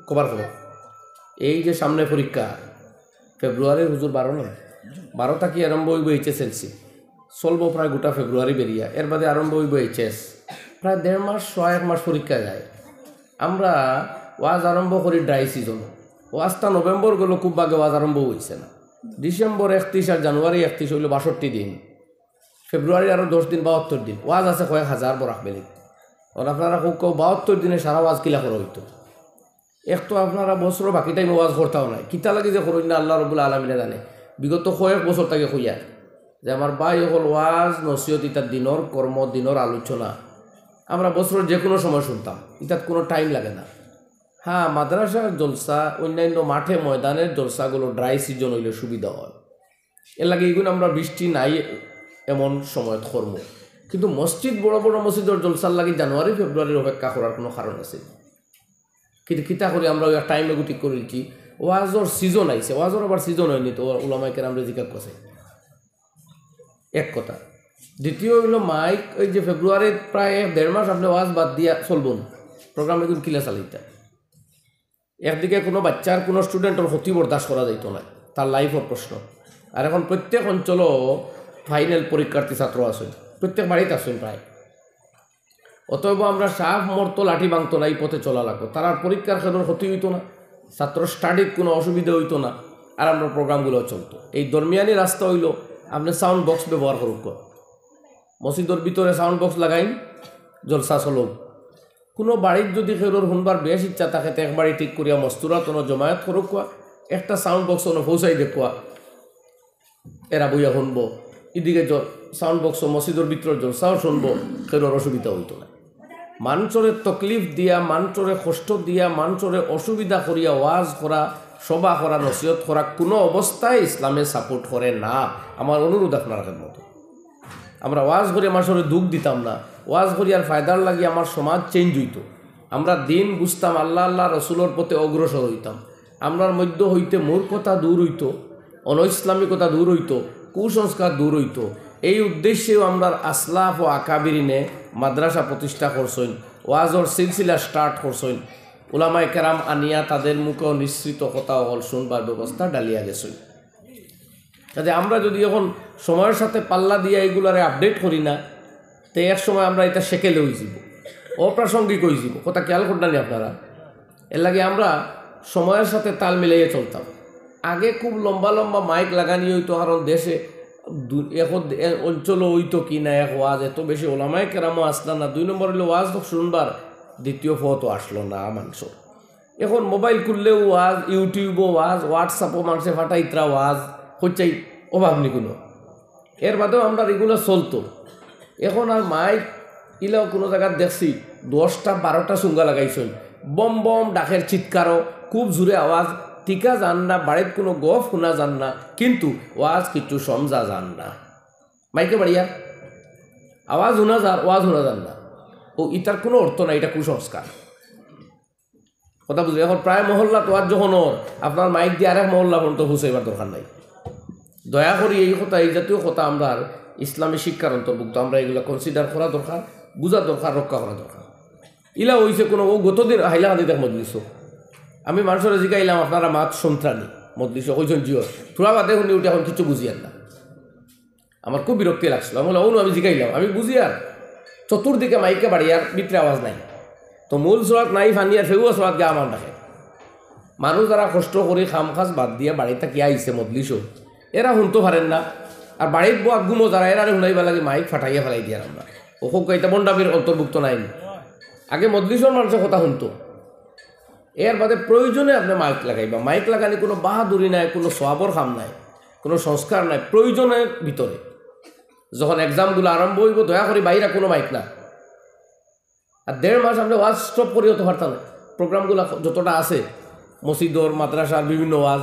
কবার খবর এই যে সামনে পরীক্ষা ফেব্রুয়ারির হুজুর 12 না 12 থাকি আরম্ভ হইব HSLC চলব প্রায় গোটা ফেব্রুয়ারি বেরিয়া এর বাদে আরম্ভ হইব HS প্রায় 1.5 মাস 1 মাস পরীক্ষা যায় আমরা ওয়াজ আরম্ভ করি ড্রাই সিজন ওয়াজটা নভেম্বর গেল খুব ভাগে ওয়াজ আরম্ভ হয়েছে না ডিসেম্বর 31 আর জানুয়ারি 31 হইল 62 দিন ফেব্রুয়ারি আরও 10 দিন 72 দিন ওয়াজ আছে কয়েক হাজার বরাক বেলি আর আপনারা খুব 72 দিনে সারা ওয়াজ কিলা করা হইতো এক তো আপনারা বছর বাকি টাইম ওয়াজ করতেও নাই কিতা লাগে যে করুন না আল্লাহ রব্বুল আলমিনে জানে বিগত কয়েক বছর তাকে খুঁয়া যে আমার ভাই হল ওয়াজ নসিহত ইতার দিনর কর্ম দিনর আলোচনা আমরা বছরের যে কোনো সময় শুনতাম ইতার কোনো টাইম লাগে না হ্যাঁ মাদ্রাসার জলসা অন্যান্য মাঠে ময়দানের জলসাগুলো ড্রাই সিজন হইলে সুবিধা হয় এর লাগে এইগুলো আমরা বৃষ্টি নাই এমন সময় কর্ম কিন্তু মসজিদ বড় বড় মসজিদের জলসার লাগে জানুয়ারি ফেব্রুয়ারির অপেক্ষা করার কোনো কারণ আছে কিন্তু কিতা করে আমরা ওই টাইমে গুটি করেছি ওয়াজর সিজন আইছে ওয়াজর আবার সিজন হয়নি তো ওলামাই কেরাম জিজ্ঞাসা করছে এক কথা দ্বিতীয় হইল মাইক ওই যে ফেব্রুয়ারির প্রায় 1.5 মাস আপনি ওয়াজ বাদ দিয়া চলবেন প্রোগ্রাম এগুলো কিলা চালাইতা একদিকে কোনো বাচ্চার কোনো স্টুডেন্টের ক্ষতি বরদাস্ত করা যাইতো না তার লাইফের প্রশ্ন আর এখন প্রত্যেক অঞ্চলও ফাইনাল পরীক্ষার্থী ছাত্র আসেন প্রত্যেক বাড়িতে আসেন প্রায় অতএব আমরা সাপ মরতো লাঠি ভাঙতো না এই পথে চলা লাগতো তার আর পরীক্ষার ক্ষেত্রে ক্ষতি হইতো না ছাত্র স্টাডির কোনো অসুবিধা হইতো না আর আমরা প্রোগ্রামগুলো চলতো এই দরমিয়ানি রাস্তা হইল আপনি সাউন্ড বক্স ব্যবহার করুক মসজিদের ভিতরে সাউন্ড বক্স লাগাইন জলসা চলুক কোনো বাড়ির যদি খেরোর শুনবার বেশ ইচ্ছা থাকে তো একবারই ঠিক করিয়া মস্তুরাত জমায়েত করুক একটা সাউন্ড বক্স পৌঁছাই দেখুয়া এরা বইয়া শুনবো এদিকে সাউন্ড বক্স মসজিদের ভিতরে জলসাও শুনবো খেরোর অসুবিধা হইতো না মানুষরে তকলিফ দিয়া মানুষরে কষ্ট দিয়া মানুষরে অসুবিধা করিয়া ওয়াজ করা সভা করা নসিহত করা কোনো অবস্থায় ইসলামে সাপোর্ট করে না আমার অনুরোধ আপনার মতো আমরা ওয়াজ করে মানুষের দুঃখ দিতাম না ওয়াজ করি আর ফায়দার লাগি আমার সমাজ চেঞ্জ হইতো আমরা দিন বুঝতাম আল্লাহ আল্লাহ রসুলোর পথে অগ্রসর হইতাম আমরার মধ্য হইতে মূর্খতা দূর হইতো অনইসলামিকতা দূর হইতো কুসংস্কার দূর হইতো এই উদ্দেশ্যেও আমরা আসলাফ ও আকাবিরিনে মাদ্রাসা প্রতিষ্ঠা করছেন ওয়াজর সিলসিলা স্টার্ট করছেন উলামায়ে কেরাম আনিয়া তাদের মুখেও নিঃসৃত কথা হল শুনবার ব্যবস্থা ডালিয়া গেছেন কাজে আমরা যদি এখন সময়ের সাথে পাল্লা দিয়ে এইগুলারে আপডেট করি না তো এক সময় আমরা এটা সেকেলে হয়ে যাব অপ্রাসঙ্গিক হয়ে যাব কথা খেয়াল করতেন আপনারা এর লাগে আমরা সময়ের সাথে তাল মিলাইয়ে চলতাম আগে খুব লম্বা লম্বা মাইক লাগানি হইতো কারণ দেশে এখন অঞ্চলও হইতো কি না এক ওয়াজ এত বেশি ওলামায়ে কেরামও আসলো না 2 নম্বর হলো ওয়াজ তো শুনবার দ্বিতীয় ফতো আসলো না মানুষের এখন মোবাইল খুললেও ওয়াজ ইউটিউবও ওয়াজ হোয়াটসঅ্যাপও মানুষে ফাটাইত্রা ওয়াজ হচ্ছেই অভাব নি কোনো এর বাদেও আমরা রেগুলার চলতো এখন আর মাইক ইলাও কোনো জায়গায় দেখছি 10টা 12টা সুঙ্গা লাগাইছেন বম বম ডাকের চিৎকারও খুব জোরে আওয়াজ টিকা যান না বাড়ির কোনো গফ শোনা যান না কিন্তু ওয়াজ কিছু সমঝা যান না মাইকে বাড়িয়া আওয়াজ শোনা যান ওয়াজ শোনা যান না ও ইটার কোনো অর্থ নাই এটা কুসংস্কার কথা বুঝলি এখন প্রায় মহল্লা তোয়ার যখন আপনার মাইক দিয়ে আরেক মহল্লা পর্যন্ত হুসাইবার দরকার নাই দয়া করি এই কথা এই জাতীয় কথা আমরা ইসলামী শিক্ষার অন্তর্ভুক্ত আমরা এগুলো কনসিডার করা দরকার বুঝা দরকার রক্ষা করা দরকার ইলা হয়েছে কোনো ও গতদিন হাইলা হাতে দেখ মজলিস আমি মানুষের জিগাইলাম আপনারা মাত সন্ত্রাণী মজলিস কইছেন জিও থোড়া বাদে শুনি উঠে এখন কিছু বুঝি আর না আমার খুব বিরক্তি লাগছিল আমি বললাম আমি জিগাইলাম আমি বুঝি আর চতুর্দিকে মাইকে বাড়ি আর ভিতরে আওয়াজ নাই তো মূল সোয়াত নাই ফানি আর ফেউয়া সোয়াত গা আমার ডাকে মানুষ যারা কষ্ট করে খাম খাস বাদ দিয়ে বাড়িতে কি আইছে মজলিসও এরা শুনতে পারেন না আর বাড়ির বউ গুমো যারা এরা শুনাইবা লাগে মাইক ফাটাইয়া ফেলাই দিয়ে আমরা ও এটা বন্ডাবির অন্তর্ভুক্ত নাই আগে মজলিসের মানুষের কথা শুনতো এর বাদে প্রয়োজনে আপনি মাইক লাগাইবা মাইক লাগালে কোনো বাহাদুরি নাই কোনো সওয়াবর কাম নাই কোনো সংস্কার নাই প্রয়োজনের ভিতরে যখন এক্সামগুলো আরম্ভ হইব দয়া করে বাইরে কোনো মাইক না আর 1.5 মাস আপনি ওয়াজ স্টপ করে হতে পারতাম না প্রোগ্রামগুলো যতটা আছে মসজিদর মাদ্রাসার বিভিন্ন ওয়াজ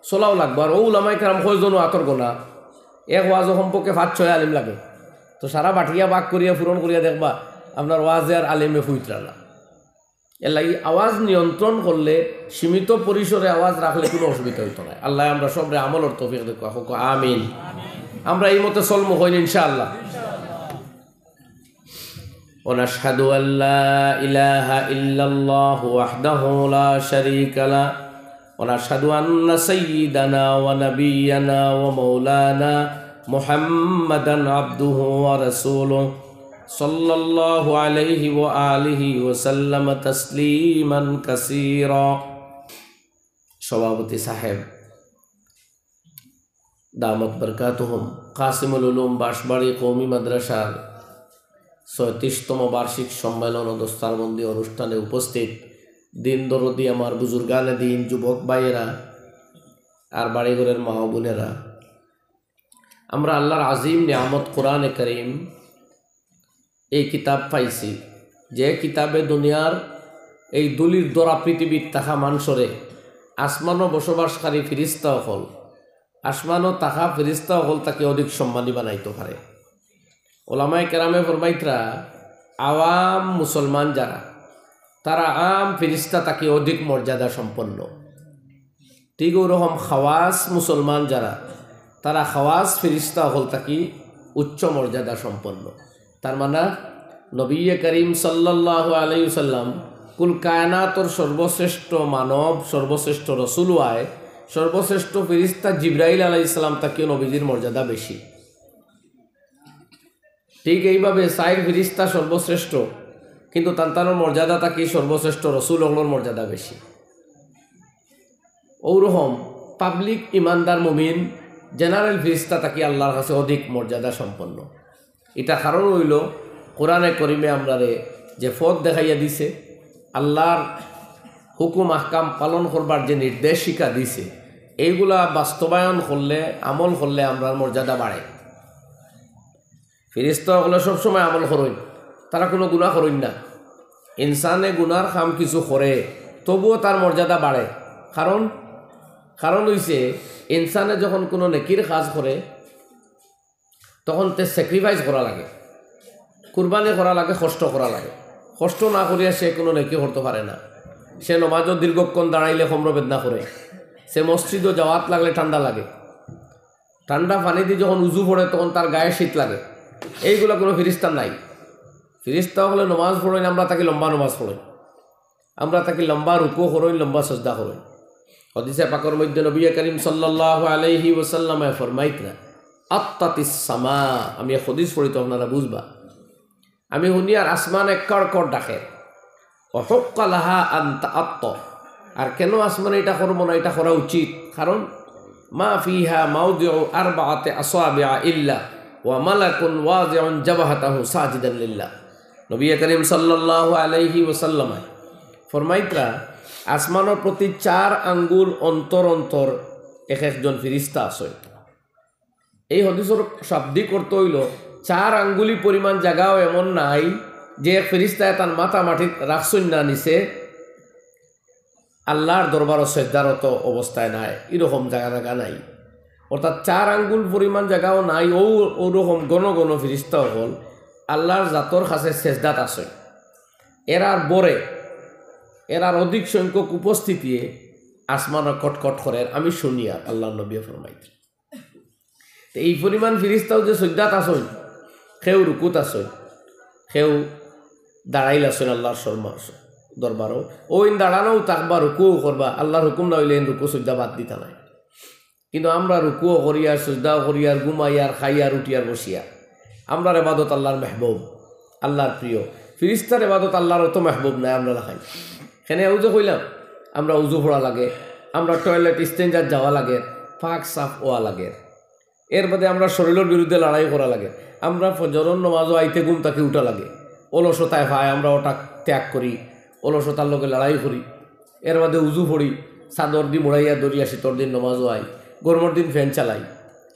চলাও লাগবো আর ও উলামায়ে কেরাম কয়জনও আতর্ক না এক ওয়াজ সম্পর্কে 5-6 আলিম লাগে তো সারা বাটিয়া বাক করিয়া পূরণ করিয়া দেখবা আপনার ওয়াজে আর আলিমে ফুইতরা না এর লাগি আওয়াজ নিয়ন্ত্রণ করলে সীমিত পরিসরে আওয়াজ রাখলে কোনো অসুবিধা হইতো না আল্লাহ আমরা সবরে আমলের তৌফিক দেখ আমিন আমরা এই মতে চলমু হইন ইনশাআল্লাহ ونشهد أن لا إله إلا الله وحده لا شريك له ونشهد أن سيدنا ونبينا ومولانا محمدا عبده ورسوله صلى الله عليه وآله وسلم تسليما كثيرا সভাপতি সাহেব দামত বরকাতুহুম কাসিমুল উলুম বাঁশবাড়ি কওমি মাদ্রাসার ৩৬তম বার্ষিক সম্মেলন ও দস্তারবন্দি অনুষ্ঠানে উপস্থিত দিন দরদি আমার বুজুর্গানে দিন যুবক ভাইয়েরা আর বাড়িঘরের মা বোনেরা, আমরা আল্লাহর আজিম নিয়ামত কোরআনে করিম এই কিতাব পাইছি, যে কিতাবে দুনিয়ার এই দুলির দরা পৃথিবীর তাহা মানসরে আসমানও বসবাসকারী ফিরিস্তা হল, আসমানও তাহা ফিরিস্তা হল তাকে অধিক সম্মানী বানাইতে পারে। ওলামায়ে কেরামে ফরমাইতরা আওয়াম মুসলমান যারা তারা আম ফিরিস্তা তাকে অধিক মর্যাদা সম্পন্ন, ঠিক ওরকম খাওয়াস মুসলমান যারা তারা খাওয়াস ফিরিস্তা হল তাকে উচ্চ মর্যাদা সম্পন্ন। তার মানে নবী করিম সাল্লাল্লাহু আলাইহি ওয়াসাল্লাম কুল কায়নাতর সর্বশ্রেষ্ঠ মানব, সর্বশ্রেষ্ঠ রসুল হয়, সর্বশ্রেষ্ঠ ফিরিস্তা জিবরাইল আলাইহিস সালাম তাকে নবীজির মর্যাদা বেশি। ঠিক এইভাবে সাইর ফিরিস্তা সর্বশ্রেষ্ঠ, কিন্তু তান্তানোর মর্যাদা তাকে সর্বশ্রেষ্ঠ রসুল হলোর মর্যাদা বেশি। ওরকম পাবলিক ইমানদার মুমিন জেনারেল ফিরিস্তা তাকে আল্লাহর কাছে অধিক মর্যাদা সম্পন্ন। এটা কারণ হইল কোরআনে করিমে আমরারে যে পথ দেখাইয়া দিছে, আল্লাহর হুকুম আহকাম পালন করবার যে নির্দেশিকা দিছে, এইগুলা বাস্তবায়ন করলে আমল করলে আমরার মর্যাদা বাড়ে। ফিরিস্তাগুলো সবসময় আমল করেন, তারা কোনো গুনাহ করেন না। ইনসানে গুনার কাম কিছু করে তবুও তার মর্যাদা বাড়ে। কারণ হইছে ইনসানে যখন কোনো নেকির কাজ করে তখন তে স্যাক্রিফাইস করা লাগে, কুরবানি করা লাগে, কষ্ট করা লাগে। কষ্ট না করিয়া সে কোনো নেকি করতে পারে না। সে নমাজও দীর্ঘক্ষণ দাঁড়াইলে কমর বেদনা করে, সে মসজিদও যাওয়াত লাগলে ঠান্ডা লাগে, ঠান্ডা পানি দিয়ে যখন উজু পড়ে তখন তার গায়ে শীত লাগে। এইগুলো কোনো ফিরিস্তা নাই। ফিরিস্তা হলে নমাজ পড়েন, আমরা তাকে লম্বা নমাজ পড়েন, আমরা তাকে লম্বা রুকু করেন, লম্বা সজদা করেন। হাদিসে পাকের মধ্যে নবী করিম সাল্লাল্লাহু আলাইহি ওয়াসাল্লামে ফরমাইতরা আত্তাতিস সামা, আমি হাদিস পড়ি তো আপনারা বুঝবা, আমি শুনি আর আসমান একর কর ডাকে, অহক্কা লাহা আনতা আত্ত, আর কেন আসমান এটা করবো না, এটা করা উচিত। কারণ মা ফিহা মাউদিউ আরবাআতি আসাবিআ ইল্লা ওয়া মালাকুন ওয়াজিউন জাবাহাতাহু সাজিদান লিল্লাহ। নবী করিম সাল্লাল্লাহু আলাইহি ওয়াসাল্লাম ফরমাইতরা আসমানের প্রতি 4 আঙ্গুল অন্তর অন্তর এক একজন ফিরিস্তা আছে। এই হাদিসের শাব্দিক অর্থ হইল 4 আঙ্গুলি পরিমাণ জায়গাও এমন নাই যে এক ফিরিস্তায় তার মাথা মাটিত রাখছুন না নিচে আল্লাহর দরবারও সেজদারত অবস্থায় নাই, এরকম জায়গা নাই। অর্থাৎ 4 আঙ্গুল পরিমাণ জায়গাও নাই। ওরকম গণ গণ ফিরিস্তা হল আল্লাহর জাতর কাছে সেজদাত আছে। এরার বরে এরার অধিক সংখ্যক উপস্থিতি আসমানের কটকট করে আমি শুনি আর আল্লাহ নবী ফরমাইতে। এই পরিমাণ ফিরিস্তাও যে সজ্জাত আসন, সেও রুকুত আসন, সেও দাঁড়াইল আসন আল্লাহর শর্মা দরবারও। ওই দাঁড়ানোও তাকবা রুকুও করবা, আল্লাহর হুকুম না হইলে রুকু সজ্জা বাদ দিতা নাই। কিন্তু আমরা রুকুও করিয়ার, সজ্জাও করিয়ার, ঘুমাইয়ার, খাইয়ার, উঠিয়ার, বসিয়া। আমরার এবাদত আল্লাহর মেহবুব, আল্লাহর প্রিয়। ফিরিস্তার এবাদত আল্লাহর অত মেহবুব নাই, আমরা লাখাই। সেনে উজু কইলাম, আমরা উজু পড়া লাগে, আমরা টয়লেট স্টেঞ্জার যাওয়া লাগে, পাক সাফ হওয়া লাগে। এর বাদে আমরা শরীরের বিরুদ্ধে লড়াই করা লাগে, আমরা ফজরের নামাজও আইতে ঘুম তাকে উঠা লাগে। অলসতায় ভাই আমরা ওটা ত্যাগ করি, অলসতার লোকে লড়াই করি। এর বাদে উজু পড়ি, চাদর দি মোড়াইয়া দরিয়া শীতর দিন নমাজও আই, গরমের দিন ফ্যান চালাই।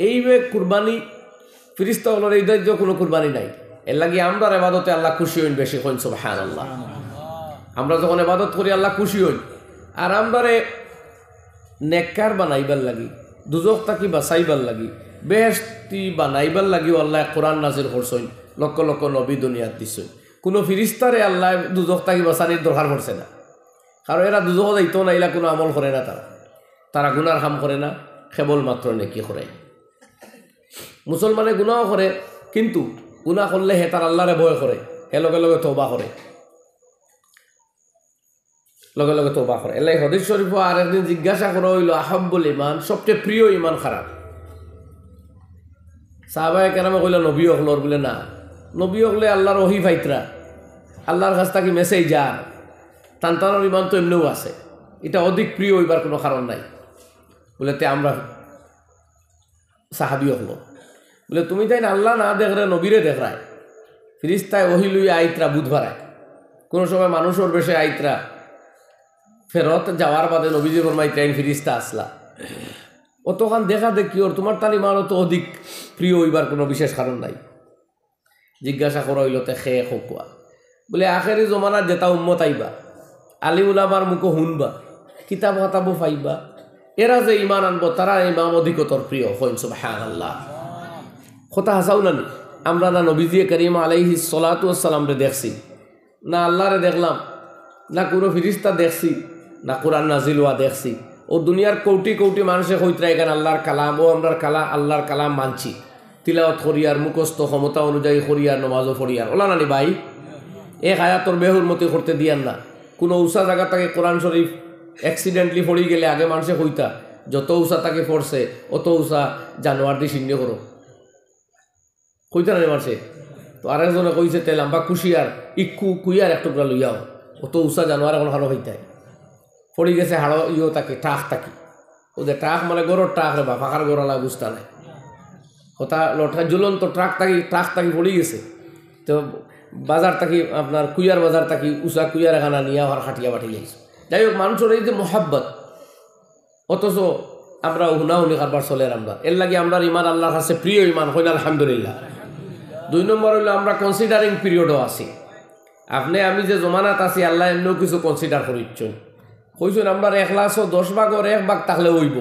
এইভাবে কুরবানি ফিরিস্তা হলোর এই ধৈর্য কোনো কুরবানি নাই। এর লাগে আমরা এবাদতে আল্লাহ খুশি হইন বেশি হইন সুবহানাল্লাহ। আমরা যখন এবাদত করি আল্লাহ খুশি হইন। আর আমরারে নেককার বানাইবার লাগি, দুজক তাকি বাঁচাইবার লাগি, বেহেশতি বানাইবার লাগিও আল্লাহ কোরআন নাজিল করছেন, লক্ষ লক্ষ নবী দুনিয়াত দিছেন। কোনো ফিরিস্তারে আল্লাহ দুজক তাকি বাঁচানির দরকার পড়ছে না। কারণ এরা দুজক যাইতো না, এলা কোনো আমল করে না, তারা গুনার কাম করে না, কেবলমাত্র নেকি করে। মুসলমানে গুনাও করে, কিন্তু গুনাহ করলে হে তার আল্লাহরে ভয় করে, লগে লগে তওবা করে, লগে লগে তওবা করে। এলাই হাদিস শরীফ আর একদিন জিজ্ঞাসা করা হইল আহাব্বুল ইমান, সবচেয়ে প্রিয় ইমান খারাপ। সাহাবায়ে কেরামে কইলা নবী হকলর, বলে না, নবী হকলে আল্লাহর ওহী পাইতরা, আল্লাহর কাছ থেকে মেসেজ যার তান্তানোর ইমান তো এমনিও আছে, এটা অধিক প্রিয় হইবার কোনো কারণ নাই। বলে তে আমরা সাহাবি হলো, বলে তুমি তাই না আল্লাহ না দেখরে নবীরে দেখরায়, ফিরিস্তায় ওহি লইয়া আইতরা বুধবারায়, কোনো সময় মানুষের বেশে আইতরা, ফেরত যাওয়ার বাদে নবীজি ফরমাইতেন ফিরিস্তা আসলা। অতখান দেখা দেখি ওর তোমার তার ইমান তো অধিক প্রিয় হইবার কোনো বিশেষ কারণ নাই। জিজ্ঞাসা করা হইল তে খে খোকুয়া, বলে আখেরি জমানার যেটা উম্মত আইবা, আলী উলামার মুখো শুনবা, কিতাব খাতাবো পাইবা, এরা যে ইমান আনবো তারা ইমাম অধিকতর প্রিয়। হইন সুবহানাল্লাহ, কথা হাসাও না নি? আমরা না নবীজি করিম আলাইহিস সালাতু ওয়াস সালাম রে দেখছি, না আল্লাহরে দেখলাম, না কোনো ফিরিস্তা দেখছি, না কোরআন নাজিল হওয়া দেখছি। ও দুনিয়ার কোটি কোটি মানুষে হইতরা এখানে আল্লাহর কালাম, ও আমরা আল্লাহর কালাম মানছি, তিলাওয়াত করিয়ার, মুখস্থ ক্ষমতা অনুযায়ী করিয়ার, নমাজও পড়িয়ার। ওলা নানি ভাই, এক আয়াতর বেহুরমতি করতে দিয়ান না। কোনো উষা জায়গা তাকে কোরআন শরীফ অ্যাক্সিডেন্টলি পড়ি গেলে আগে মানুষে হইতা যত উষা তাকে পড়ছে অত উষা জানোয়ার দিয়ে শূন্য করো, কইতা না মানুষে। তো আরেকজনে কইছে তে লাম্বা কুশিয়ার ইক্কু কুইয়ার এক টুকরা লইয়াও, অত উষা জানোয়ার এখন হারো হইতায় পড়ি গেছে হাড়ো ইও তাকে টাক থাকি, ওদের ট্রাক মানে গরুর ট্রাক রে বা ফাঁকার গড়ালা বুঝতা নাই, কথা লটা ঝুলন্ত ট্রাক থাকি পড়ি গেছে। তো বাজার থাকি আপনার কুইয়ার বাজার থাকি উষা কুইয়ার এখানা নিয়ে আর খাটিয়া পাঠিয়ে যাইছে। যাই হোক, মানুষের এই যে মোহাব্বত, অথচ আমরা হুনাহুনি কারবার চলে আমরা, এর লাগে আমরা ইমান আল্লাহর কাছে প্রিয় ইমান হইল আলহামদুলিল্লাহ। 2 নম্বর হইলো আমরা কনসিডারিং পিরিয়ডও আছি। আপনি আমি যে জমানাত আছি আল্লাহ এমনিও কিছু কনসিডার করিচ্ছেন, কইছেন আমরা 1 লাখও 10 ভাগের 1 ভাগ থাকলে হইব।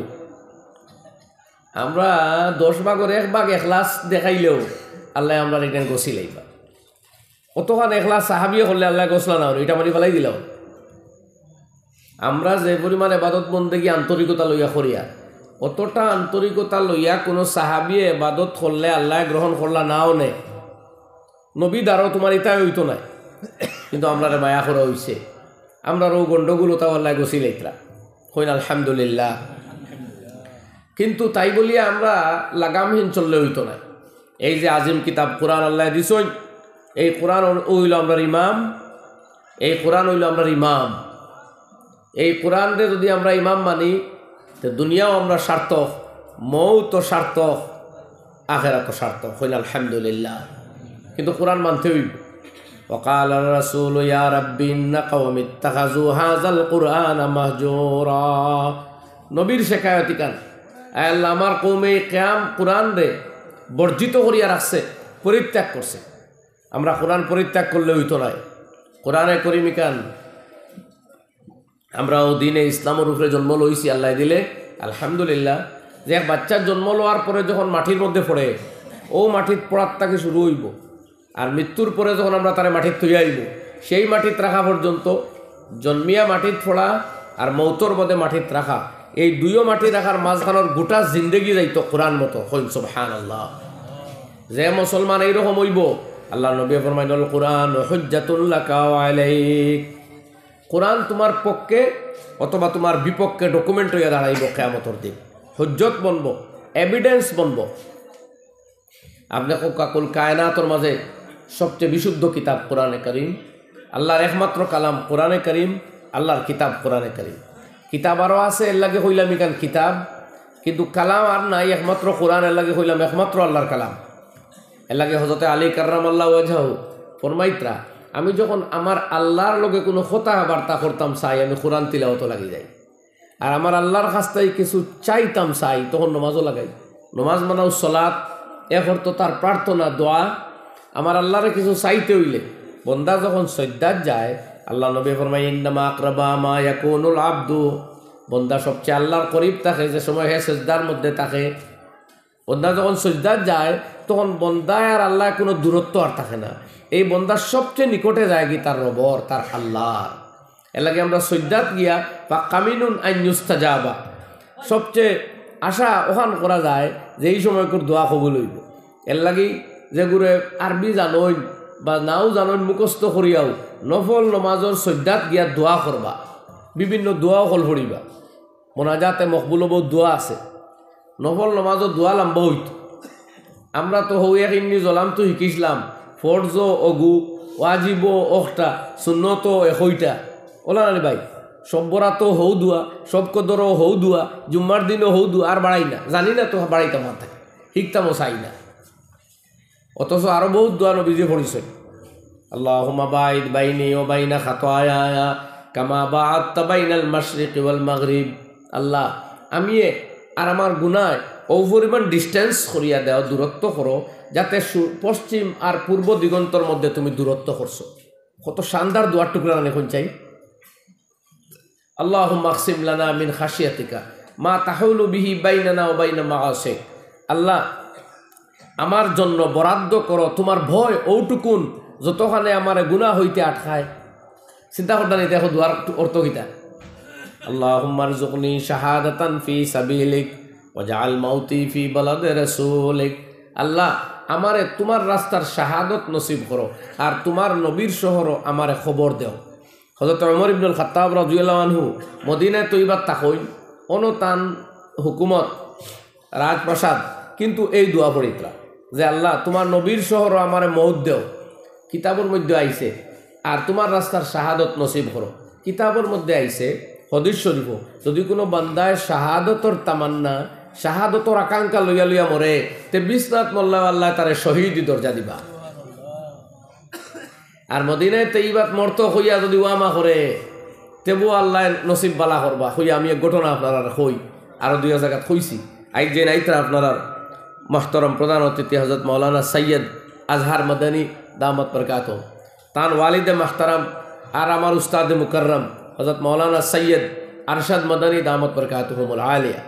আমরা 10 ভাগের 1 ভাগ এখলাস দেখাইলেও আল্লাহ আমরা এখানে গছি লাইবা। অতখান এখলাস সাহাবিয়ে করলে আল্লাহ গছলা না, এটা মারি ফেলাই দিলাম। আমরা যে পরিমাণ এবাদত বন্দেগী আন্তরিকতা লইয়া করিয়া, অতটা আন্তরিকতা লইয়া কোনো সাহাবিয়ে এবাদত করলে আল্লাহ গ্রহণ করলা নাও নে, নবী দ্বারাও তোমার ইতাই হইতো না, কিন্তু আমরা মায়া করা হইছে, আমরারও গণ্ডগোল তাও আল্লাহ গছি লাইতরা হইন আলহামদুলিল্লাহ। কিন্তু তাই বলিয়া আমরা লাগামহীন চললে হইতো না। এই যে আজিম কিতাব কোরআন আল্লাহ দিছই, এই কোরআন হইল আমরার ইমাম, এই কোরআন হইল আমরার ইমাম। এই কোরআনরে যদি আমরা ইমাম মানি, তো দুনিয়াও আমরা সার্থক, মৌত সার্থক, আখেরাত সার্থক হইল আলহামদুলিল্লাহ। কিন্তু কোরআন মানতে হইব। وقال الرسول يا رب إن قوم اتخذوا هذا القرآن مهجورا। নবীর শেখায়তি কান, আল্লাহ আমার কওমে কিয়াম কোরআন রে বর্জিত করিয়া রাখছে, পরিত্যাগ করছে। আমরা কোরআন পরিত্যাগ করলে হইতো না। কোরআনে করিম কান আমরা ও দিনে ইসলামের উপরে জন্ম লইছি আল্লাহ দিলে আলহামদুলিল্লাহ। যে এক বাচ্চার জন্ম লওয়ার পরে যখন মাটির মধ্যে পড়ে, ও মাটির পড়ার তাকে শুরু হইব, আর মৃত্যুর পরে যখন আমরা তারে মাটির থইয়া আইব, সেই মাটিত রাখা পর্যন্ত জন্মিয়া মাটিত ফোড়া আর মৌতর মধ্যে মাটিত রাখা, এই দুইও মাটি রাখার মাঝখানোর গোটা জিন্দেগি যাইতো কোরআন মতো। হইন সুবহানাল্লাহ। যে মুসলমান এইরকম হইব, আল্লাহ নবী ফরমাইল কোরআন হুজ্জাতুল লাকা ওয়া আলাইক, কোরআন তোমার পক্ষে অথবা তোমার বিপক্ষে ডকুমেন্ট হইয়া দাঁড়াইব কিয়ামতের দিন, হুজ্জত বনব, এভিডেন্স বনব। আপনি কাকুল কায়নাতর মাঝে সবচেয়ে বিশুদ্ধ কিতাব কোরআনে করিম, আল্লাহর একমাত্র কালাম কোরআনে করিম, আল্লাহর কিতাব কোরআনে করিম। কিতাব আরও আছে, এর লাগে হইলাম ইকান কিতাব, কিন্তু কালাম আর নাই, একমাত্র কোরআন, এর লাগে হইলাম একমাত্র আল্লাহর কালাম। এর লাগে হযরতে আলী কাররামাল্লাহু ওয়াজহাহু ফরমাইতরা, আমি যখন আমার আল্লাহর লগে কোনো কথা বার্তা করতাম চাই, আমি কোরআন তিলাওয়াত লাগি যাই। আর আমার আল্লাহর কাছ থেকে কিছু চাইতাম চাই, তখন নমাজও লাগাই। নমাজ মানাও সলাত, এক অর্থ তার প্রার্থনা দোয়া। আমার আল্লাহরে কিছু চাইতে হইলে বন্দা যখন সজ্জাত যায়, আল্লাহ নবী ফরমায় ইন্নামা আকরাবা মা ইয়াকুনুল আবদু, বন্দা সবচেয়ে আল্লাহর করিব থাকে যে সময় হে সেজদার মধ্যে থাকে। বন্দা যখন সজ্জাত যায় তখন বন্দায় আর আল্লাহ কোনো দূরত্ব আর থাকে না, এই বন্দার সবচেয়ে নিকটে যায় কি তার রবর, তার আল্লাহ। এর লাগে আমরা সজ্জাত গিয়া বা কামিনুন আন ইউস্তাজাবা, সবচেয়ে আশা ওখান করা যায় যে এই সময় করে দোয়া কবুল হইব। এর লাগি যে গুরে আরবি জানোই, বা নাও জানন মুখস্থ করিয়াও নফল নমাজর সজ্জাত গিয়া দোয়া করবা, বিভিন্ন দোয়াও হল পড়িবা। মোনাজাতে মকবুল বহুত দোয়া আছে, নফল নমাজর দোয়া লম্বা হইত। আমরা তো হৌ এক ইমনি জলাম তো শিকিছিলাম ফরজ অগু ওয়াজিব অখটা সুন্নত এখইটা ওলা নানি ভাই, সব বরাতো হৌ দোয়া, সব কদরও হৌ দোয়া, জুম্মার দিনও হৌ দোয়া, আর বাড়াই না, জানি না তো বাড়াইতাম না থাকে, শিখতামও চাই না। অথচ আরও বহুত দোয়া নবীজি পড়িছে, আল্লাহুম্মা বাইদ বাইনি ওয়া বাইনা খাতায়ায়া কামা বাআদতা বাইনাল মাশরিকি ওয়াল মাগরিব। আল্লাহ আমি আর আমার গুনাহ ও পরিমাণ ডিস্টেন্স করিয়া দেও, দূরত্ব করো, যাতে পশ্চিম আর পূর্ব দিগন্তর মধ্যে তুমি দূরত্ব করছো। কত শানদার দোয়ার টুকরা এখন চাই। আল্লাহুম্মা আকসিম লানা মিন খাশিয়াতিকা মা তাহুলু বিহি বাইনানা ওয়া বাইনা মাআসিক। আল্লাহ আমার জন্য বরাদ্দ করো তোমার ভয় ওটুকুন যতখানে আমার গুনাহ হইতে আটকায়। চিন্তা করতে নিতে দেখো দোয়ার অর্থ কিতা, আল্লাহুম্মা রযুকনি শাহাদাতান ফি সাবিলিক ওয়াজআল মাউতি ফি বালাদি রাসূলিক। আল্লাহ আমারে তোমার রাস্তার শাহাদত নসিব করো আর তোমার নবীর শহরও আমারে খবর দেও। হযরত ওমর ইবনুল খাত্তাব রাদিয়াল্লাহু আনহু মদিনায় তৈবাত তাকইন অনতান হুকুমত রাজপ্রাসাদ, কিন্তু এই দোয়া পড়িতরা যে আল্লাহ তোমার নবীর শহরও আমারে মউত দেও, কিতাবের মধ্যে আইছে, আর তোমার রাস্তার শাহাদত নসিব করো। কিতাবের মধ্যে আইছে হদিস শরীফ, যদি কোনো বান্দায় শাহাদতর তামান্না শাহাদতর আকাঙ্ক্ষা লইয়া লইয়া মরে তে বিসনাত মোল্লা আল্লাহ তারে শহীদ দরজা দিবা। আর মদিনায় তৈবাত মর্ত হইয়া যদি ওয়ামা করে তেবু আল্লাহ নসিব বালা করবা হইয়া। আমি এক ঘটনা আপনারা হই আরও দুই জায়গাত হইছি, আই যে নাইতরা আপনারা মাহতরম প্রধান অতিথি হজরত মৌলানা সৈয়দ আজহার মদনী দামত বরকাতুহু, তান ওয়ালিদে মাহতারাম আর আমার উস্তাদে মুকররম হজরত মৌলানা সৈয়দ আরশাদ মদনী দামত বরকাতুহুমুল আলিয়া।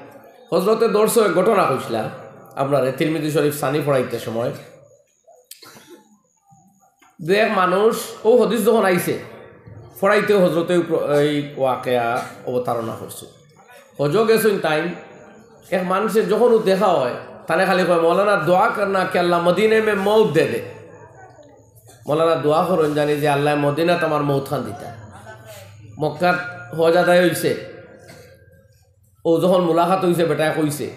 হজরতে দর্শ এক ঘটনা হয়েছিল আপনার তিরমিজি শরীফ সানি পড়াইতে সময়, যে মানুষ ও হদিস যখন আইছে পড়াইতেও হজরতে এই ওয়াকেয়া অবতারণা করছে। হজ গেছেন টাইম এক মানুষের যখন দেখা হয় তাহলে খালি কয় মৌলানা দোয়া করনা কে আল্লাহ মদিনে মে মৌত দে দে। মৌলানা দোয়া করেন জানি যে আল্লাহ মদিনাত আমার মৌত খান দিতা। মক্কার হজ আদায় হয়েছে, ও যখন মুলাকাত হয়েছে বেটায় কইছে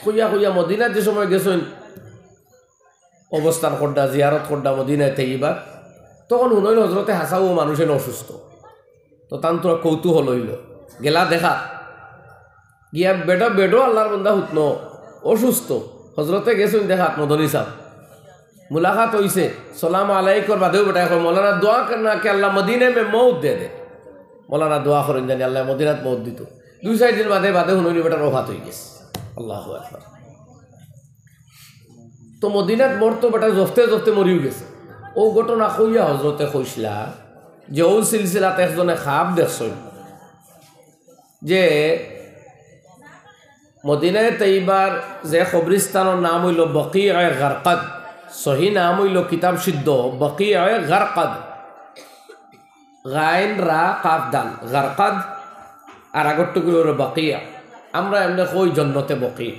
কইয়া কইয়া মদিনার যে সময় গেছেন অবস্থান করডা জিয়ারত করডা মদিনায় তেইবার, তখন হুনইন হজরতে হাসাও মানুষের অসুস্থ। তো তান তোরা কৌতূহল হইল গেলা দেখা গিয়া বেডো আল্লাহর বন্দা হুতন অসুস্থ, হজরতে গেছেন দেখাত মদনী সাহ মুলাকাত হইছে, সালাম আলাইকুর বাদেও বেটা এখন মৌলানা দোয়া করনা কে আল্লাহ মদিনে মে মৌত দে দে। মৌলানা দোয়া করেন জানি আল্লাহ মদিনাত মৌত দিত। 2-4 দিন বাদে হুনইনি বেটার অভাত হয়ে গেছে। আল্লাহু আকবার। তো মদিনাত মরতো বেটা জফতে জফতে মরিও গেছে। ও ঘটনা কইয়া হজরতে কইসলা যে ও সিলসিলাত একজনে খাব দেখছেন যে মদিনায় তৈবার যে কবরিস্তানের নাম হইল বকিয়ে গারকাদ, সহি নাম হইল কিতাব সিদ্ধ বকিয়ে গারকাদ, গাইন রা কাফ দাল গারকাদ, আর আগরটুকু হলো বকিয়া। আমরা এমনি কই জন্নতে বকি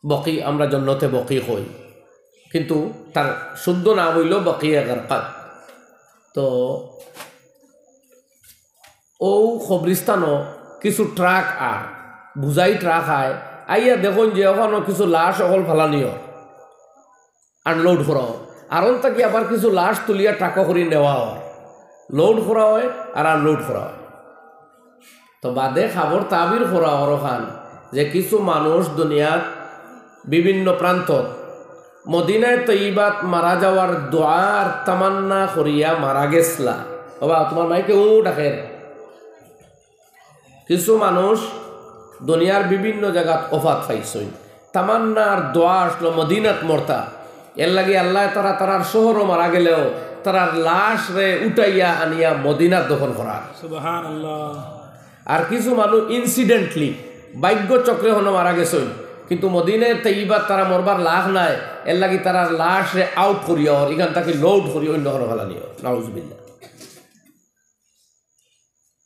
বকি, আমরা জন্নতে বকি কই, কিন্তু তার শুদ্ধ নাম হইল বকিয়ে গারকাদ। তো ও কবরিস্তানও কিছু ট্রাক আর বুঝাই ট্রাক আয় আইয়া দেখুন যে ওখানে কিছু লাশ অকল ফালানিও আনলোড করা হয়, আর তাকে আবার কিছু লাশ তুলিয়া ট্রাকও করে নেওয়া হয়, লোড করা হয় আর আনলোড করা হয়। তো বাদে খাবর তাবির করা ওখান যে কিছু মানুষ দুনিয়ার বিভিন্ন প্রান্ত মদিনায় তৈবাত মারা যাওয়ার দোয়ার তামান্না করিয়া মারা গেছলা। বাবা তোমার মাইকে ও ডাকেন। কিছু মানুষ দুনিয়ার বিভিন্ন জায়গাত ওফাত পাইছই, তামান্নার দোয়া আসলো মদিনাত মরতা, এর লাগে আল্লাহ তারা তারার শহরও মারা গেলেও তারার লাশ রে উঠাইয়া আনিয়া মদিনাত দখল করার। সুবহানাল্লাহ। আর কিছু মানুষ ইনসিডেন্টলি ভাগ্য চক্রে হনো মারা গেছই, কিন্তু মদিনায় তৈবাত তারা মরবার লাশ নাই, এর লাগে তারার লাশ রে আউট করিয়া এখান থেকে লোড করিয়া অন্য কোনো ফেলা নিও। নাউজুবিল্লাহ।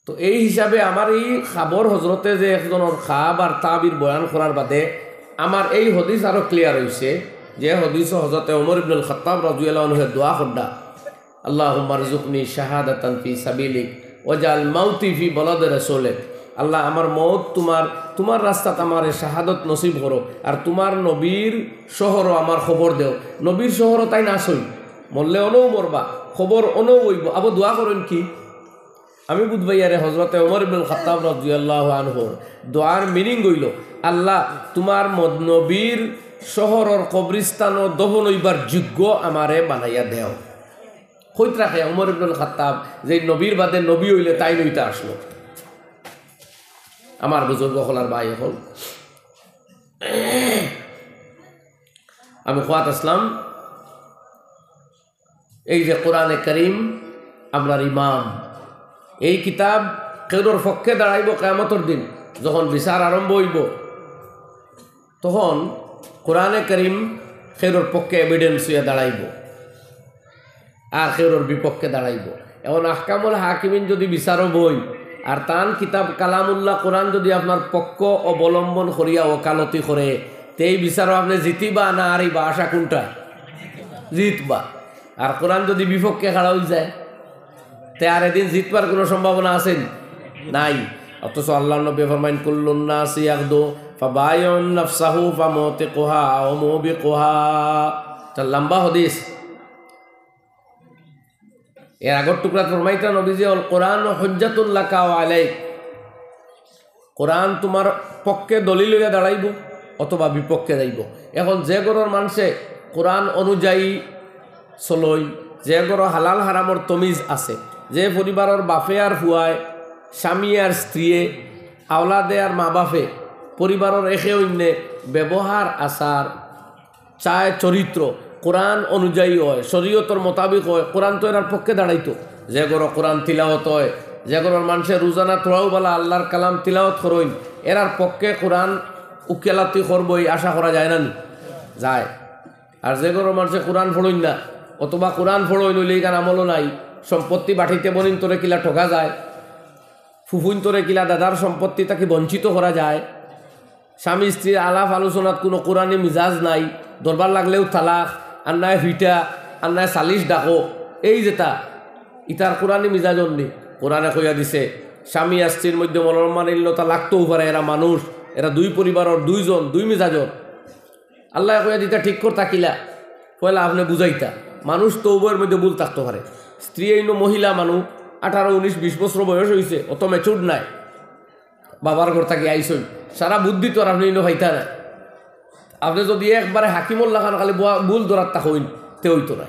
তো এই হিসাবে আমার এই খাবর হজরতে যে একজনের খাব আর তাবির বয়ান করার বাদে আমার এই হদিস আরও ক্লিয়ার হয়েছে যে হদিস হযরতে ওমর ইবনুল খাত্তাব রাদিয়াল্লাহু আনহু দোয়া করডা আল্লাহুম্মা রযুকনি শাহাদাতান ফি সাবিলিক ওয়াজআল মাউতি ফি বালাদি রাসূলিক। আল্লাহ আমার মওত তোমার রাস্তাত আমার শাহাদত নসিব করো, আর তোমার নবীর শহরও আমার খবর দেও। নবীর শহরও তাই না সই, মরলে অনও মরবা, খবর অনও হইব। আবার দোয়া করেন কি? আমি বুধবাইয়ারে হযরতে ওমর ইবনুল খাত্তাব রাদিয়াল্লাহু আনহুর দোয়ার মিনিং হইল, আল্লাহ তোমার নবীর শহরের কবরস্থান দফন হইবার যোগ্য আমারে বানাইয়া দেও। কইত রাখে ওমর ইবনুল খাত্তাব যে নবীর বাদে নবী হইলে তাই নইতে আসলো। আমার বুজুর্গ হলার ভাই হল, আমি খোয়াত আসলাম, এই যে কোরআনে কারীম আপনার ইমাম, এই কিতাব কেউর পক্ষে দাঁড়াইব কিয়ামতের দিন যখন বিচার আরম্ভ হইব, তখন কোরআনে কারীম কেউর পক্ষে এভিডেন্স হইয়া দাঁড়াইব আর কেউর বিপক্ষে দাঁড়াইব। এখন আহকামুল হাকিমিন যদি বিচারও বই আর তান কিতাব কালামুল্লাহ কোরআন যদি আপনার পক্ষ অবলম্বন করিয়া ওকালতি করে, তেই বিচারও আপনি জিতিবা না হারিবা, আশা কোনটা? জিতবা। আর কোরআন যদি বিপক্ষে খাড়া হয়ে যায় তে আর এদিন জিতবার কোনো সম্ভাবনা আছে নাই। অথচ আল্লাহ নবী ফরমাইন কুল্লুন নাসি ইয়াগদু ফাবায়ুন নাফসাহু ফামুতিকুহা ওয়া মুবিকুহা। তা লম্বা হাদিস। এর আগর টুকরা ফরমাইতা নবীজি আল কোরআন হুজ্জাতুল লাকা ওয়া আলাইক, কোরআন তোমার পক্ষে দলিল হইয়া দাঁড়াইব অথবা বিপক্ষে যাইব। এখন যে ঘরের মানুষে কোরআন অনুযায়ী চলই, যে ঘর হালাল হারামর তমিজ আছে, যে পরিবারের বাপে আর ফুয়ায়, স্বামী আর স্ত্রীয়ে, আওলাদে আর মা বাপে পরিবারের একে অন্যে ব্যবহার আচার চায় চরিত্র কোরআন অনুযায়ী হয়, শরীয়তর মোতাবিক হয়, কোরআন তো এর পক্ষে দাঁড়াইতো। যে ঘর কোরআন তিলাওয়াত হয়, যে ঘরের মানুষের রোজানা তোরাও বলা আল্লাহর কালাম তিলাওয়াত করইন, এরার পক্ষে কোরআন উকিলাতি করবই আশা করা যায় না? যায়। আর যে ঘরের মানুষের কোরআন ফড়ইন না অথবা কোরআন ফড়ইন হইলে এখানে আমলও নাই, সম্পত্তি বাটিতে বনিন তোরে কিলা ঠকা যায়, ফুফুইন তোরে কিলা দাদার সম্পত্তি তাকে বঞ্চিত করা যায়, স্বামী স্ত্রীর আলাপ আলোচনাত কোনো কোরআনি মিজাজ নাই, দরবার লাগলেও তালাক, আর নাই ভিটা, আর নাই সালিশ ডাকো, এই যেটা ইতার কোরআনি মিজাজ অন্যি। কোরআনে কইয়া দিছে স্বামী আর স্ত্রীর মধ্যে মনোমালিন্যতা লাগতেও পারে, এরা মানুষ, এরা দুই পরিবারের দুইজন দুই মিজাজর। আল্লাহ কইয়া দিতা ঠিক কর থাকিলা, পয়লা আপনি বুঝাইতা মানুষ তো উভয়ের মধ্যে ভুল থাকতে পারে। স্ত্রী এই মহিলা মানুষ 18, 19, 20 বছর বয়স হয়েছে, অত ম্যাচুর নাই, বাবার ঘর থাকি আইসই, সারা বুদ্ধি তো আর আপনি ভাইতা না। আপনি যদি একবারে হাকিমুল্লাহ খান খালি ভুল ধরার তা হইন তে হইতো না।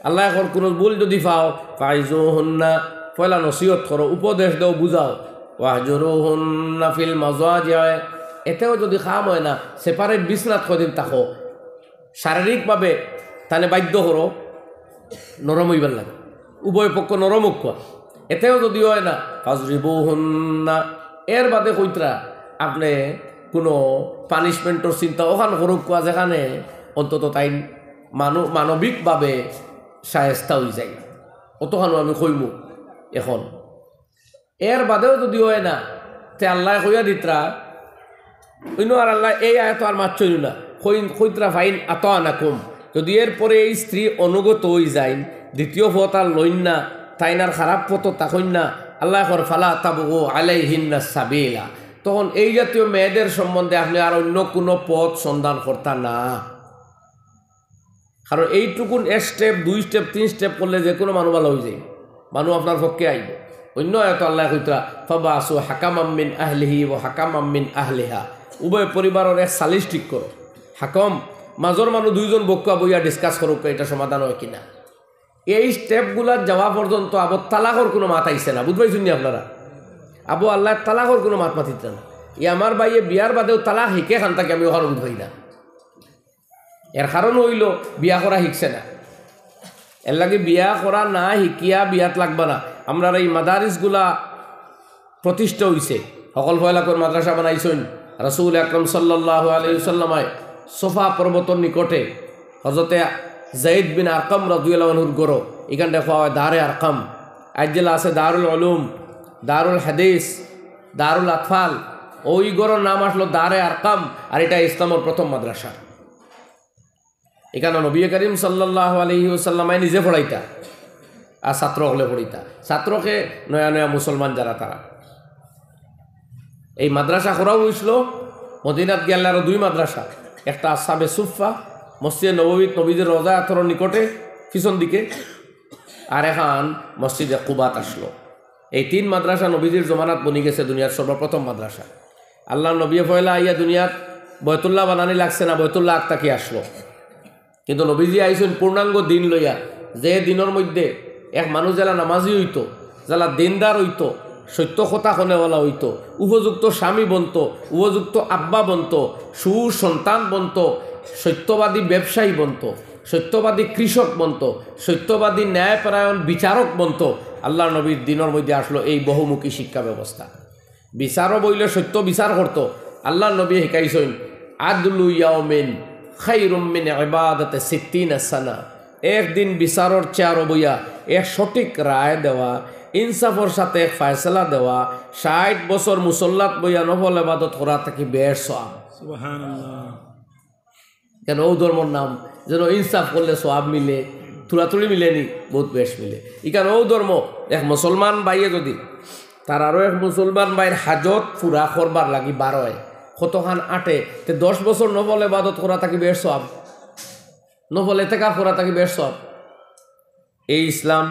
আল্লাহ এখন কোনো ভুল যদি পাও পাইজো হন্না, পয়লা নসিহত করো, উপদেশ দেও, বুঝাও। ওয়াহজুরু হন্না ফিল মাজাজি, এতেও যদি খাম হয় না সেপারেট বিছনাত কদিন থাকো, শারীরিকভাবে তানে বাধ্য করো, নরম হইবার লাগে, উভয় পক্ষ নরম কোয়া। এতেও যদি হয় না ফাজরিবু হন্না, এর বাদে কইতরা আপনি কোনো পানিশমেন্টর চিন্তা ওখান করুক কোয়া, যেখানে অন্তত তাই মানবিকভাবে সায়স্তা হয়ে যায়, অতখানো আমি কইমু। এখন এর বাদেও যদি হয় না তে আল্লাহ কইয়া দিতরা অন্য, আর আল্লাহ এই আয়ত আর মারছই না, কইতরা ফাইন আত আনাকুম, যদি এরপরে এই স্ত্রী অনুগত হয়ে যায়, দ্বিতীয় পথ আর লইন না, তাইনার খারাপ পথ তাকইন না, আল্লাহ কর ফালা তাবগু আলাইহিন্না সাবিলা, তখন এই জাতীয় মেয়েদের সম্বন্ধে আপনি আর অন্য কোনো পথ সন্ধান করতা না। কারণ এইটুকুন 1 স্টেপ 2 স্টেপ 3 স্টেপ করলে যে কোনো মানুষ ভালো হয়ে যায়, মানুষ আপনার পক্ষে আইব। অন্য এত আল্লাহ কইতা ফাবাসু হাকামাম মিন আহলিহি ওয়া হাকামাম মিন আহলিহা, উভয় পরিবারের এক সালিশ ঠিক করো, হাকম মাজর মানুষ দুইজন বক্কা বইয়া ডিসকাস করুক এটা সমাধান হয় কিনা। এই স্টেপগুলার যাওয়া পর্যন্ত আবার তালাকর কোনো মাত আইছে না, বুঝবাইছেন নি আপনারা? আবু আল্লাহ তালাকর কোনো মাত মাতিত না। ই আমার বাইয়ে বিয়ার বাদেও তালাক শিখে খান থাকে, আমি ওখানে বুঝবাই না। এর কারণ হইল বিয়া করা শিখছে না, এর লাগে বিয়া করা না শিকিয়া বিয়াত লাগবা না। আমরা এই মাদারিসগুলা প্রতিষ্ঠা হইছে, সকল ফয়লাকর মাদ্রাসা বানাইছেন। রাসূল আকরাম সাল্লাল্লাহু আলাইহি ওয়াসাল্লাম সোফা পর্বতর নিকটে হযরতে যায়েদ বিন আরকাম রাদিয়াল্লাহু আনহুর গড়, এখানটা খাওয়া হয় দারে আরকাম। আজ জেলা আছে দারুল উলুম, দারুল হাদিস, দারুল আতফাল, ওই গড়ের নাম আসলো দারে আরকাম, আর এটা ইসলামের প্রথম মাদ্রাসা। এখানে নবী করিম সাল্লাল্লাহু আলাইহি ওয়াসাল্লাম নিজে পড়াইতা আর ছাত্র হলে পড়িতা ছাত্রকে নয়া নয়া মুসলমান যারা তারা এই মাদ্রাসা করাও হয়েছিল মদিনাত গেলে আরও 2 মাদ্রাসা একটা আসহাবে সুফা মসজিদে নববীত নবীদের রোজা আতরের নিকটে পিছন দিকে আর এখন মসজিদে কুবাত আসলো এই 3 মাদ্রাসা নবীজির জমানাত বনি গেছে দুনিয়ার সর্বপ্রথম মাদ্রাসা আল্লাহ নবী পয়লা আইয়া দুনিয়াত বয়তুল্লাহ বানানি লাগছে না বয়তুল্লাহ আত্মাকি আসলো কিন্তু নবীজি আইসেন পূর্ণাঙ্গ দিন লইয়া যে দিনের মধ্যে এক মানুষ যারা নামাজি হইতো যারা দিনদার হইতো সত্য কথা শোনেওয়ালা হইতো উপযুক্ত স্বামী বনত উপযুক্ত আব্বা বনত সুসন্তান বনত সত্যবাদী ব্যবসায়ী বনত সত্যবাদী কৃষক বনত সত্যবাদী ন্যায়পরায়ণ বিচারক বনত আল্লাহ নবীর দিনের মধ্যে আসলো এই বহুমুখী শিক্ষা ব্যবস্থা বিচারও বইলে সত্য বিচার করত আল্লাহ নবী শিকাইছেন আদলু ইয়াউমিন খায়রুম মিন ইবাদাতি 60 সানা একদিন বিচারর চেয়ার বইয়া এক সঠিক রায় দেওয়া ইনসাফর সাথে এক ফয়সালা দেওয়া 60 বছর মুসল্লাত বইয়া নফল ইবাদত করা থাকি বেশ সওয়াব সুবহানাল্লাহ কেন ও ধর্মর নাম যেন ইনসাফ করলে সওয়াব মিলে তুলাতুলি মিলেনি বহুত বেশ মিলে ইকান ও ধর্ম এক মুসলমান বাইয়ে যদি তার আরও এক মুসলমান বাইর হাজত পুরা করবার লাগি 12 কতখান 8 তে 10 বছর নফল ইবাদত করা থাকি বেশ সওয়াব নফল ইতিকাফ করা থাকি বেশ সওয়াব এই ইসলাম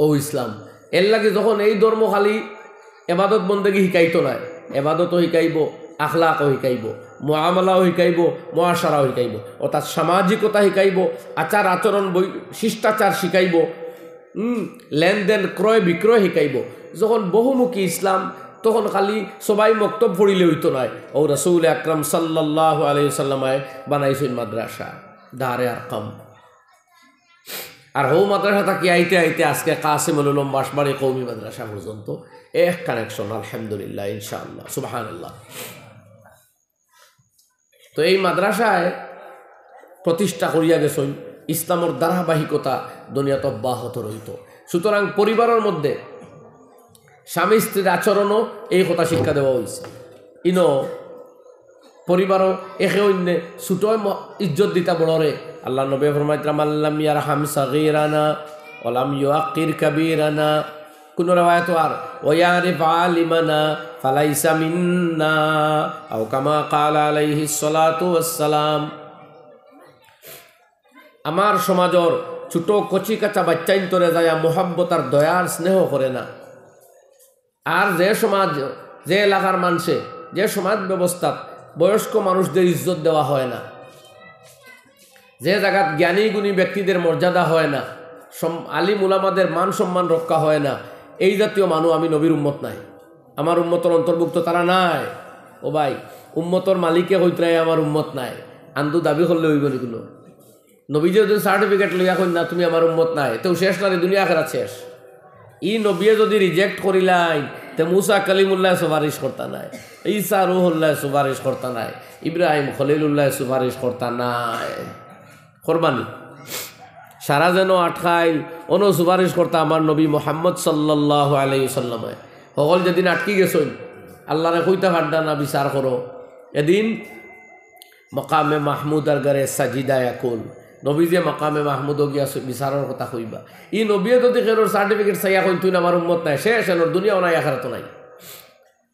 ও ইসলাম এর লাগে যখন এই ধর্ম খালি ইবাদত বন্দেগী শিকাইতো না ইবাদতও শিকাইব আখলাকও শিকাইব মুআমালাও শিকাইব মুআশারাও শিকাইব অর্থাৎ সামাজিকতা শিকাইব আচার আচরণ শিষ্টাচার শিকাইব লেনদেন ক্রয় বিক্রয় শিকাইব যখন বহুমুখী ইসলাম তখন খালি সবাই মক্তব পড়িলে হইতো না ও রাসূল আকরাম সাল্লাল্লাহু আলাইহি ওয়াসাল্লামায় বানাইছেন মাদ্রাসা দারে আরকাম আর হৌ মাদ্রাসা থাকি আইতে আইতে আজকে কাসিমুল উলুম বাঁশবাড়ি কওমি মাদ্রাসা পর্যন্ত এক কানেকশন আলহামদুলিল্লাহ ইনশাআল্লাহ সুবহানাল্লাহ তো এই মাদ্রাসায় প্রতিষ্ঠা করিয়া গেছেন ইসলামের ধারাবাহিকতা দুনিয়াতে অব্যাহত রইত সুতরাং পরিবারের মধ্যে স্বামী স্ত্রীর আচরণও এই কথা শিক্ষা দেওয়া হয়েছে ইনো পরিবারও একে অন্য ছোট ইজ্জত দিতা বড়রে আল্লাহ নবী ফরমাইতরা মাল্লাম ইয়ারহাম সাগীরানা ওয়ালাম ইউআক্কির কাবীরানা কোন রাওয়ায়াত আর ওয়ারিফ আলিমানা ফালাইসা মিন্না আও কামা ক্বালা আলাইহিস সালাতু ওয়াস সালাম আমার সমাজর ছোট কচি কাঁচা বাচ্চাইন তরে যায় মোহাব্বত আর দয়ার স্নেহ করে না আর যে সমাজ যে এলাকার মানুষে যে সমাজ ব্যবস্থা বয়স্ক মানুষদের ইজ্জত দেওয়া হয় না যে জায়গাত জ্ঞানী গুণী ব্যক্তিদের মর্যাদা হয় না আলিম উলামাদের মান সম্মান রক্ষা হয় না এই জাতীয় মানুষ আমি নবীর উম্মত নাই আমার উম্মতর অন্তর্ভুক্ত তারা নাই ও ভাই উম্মতর মালিকে হইতরাই আমার উম্মত নাই আন্দু দাবি করলে হইব এগুলো নবীজি যদি সার্টিফিকেট লইয়া কই না তুমি আমার উম্মত নাই তো শেষ না দুনিয়া আখিরাত শেষ ই নবীয়ে যদি রিজেক্ট করিলাই তে মুসা কালিমুল্লাহ সুপারিশ করতা নাই ঈসা রুহুল্লাহ সুপারিশ করতা নাই ইব্রাহিম খলিলুল্লাহ সুপারিশ করতা নাই কোরবানি সারা যেন আটকাইল অন্য সুপারিশ করতা আমার নবী মোহাম্মদ সাল্লাল্লাহু আলাইহি ওয়াসাল্লাম সকল যেদিন আটকি গেছেন আল্লাহরে কইতা পারডা না বিচার করো এদিন মকামে মাহমুদ আর গারে সাজিদা ইয়াকুল নবী যে মকামে মাহমুদও গিয়া বিচারের কথা কইবা ই নবীয়ে যদি কেউর সার্টিফিকেট চাইয়া কইন তুই আমার উম্মত নাই শেষ এর দুনিয়াও নাই আখিরাতও নাই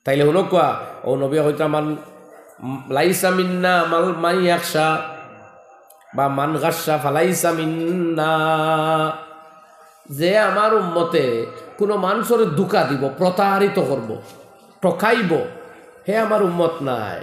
তাইলে হলো কোয়া ও নবী হইতা মান লাইসা মিন্না মাল মাই ইয়াকশা বা মান গাসা ফালাইসা মিন্না যে আমার উম্মতে কোনো মানুষের দুকা দিব প্রতারিত করব ঠকাইব হে আমার উম্মত নাই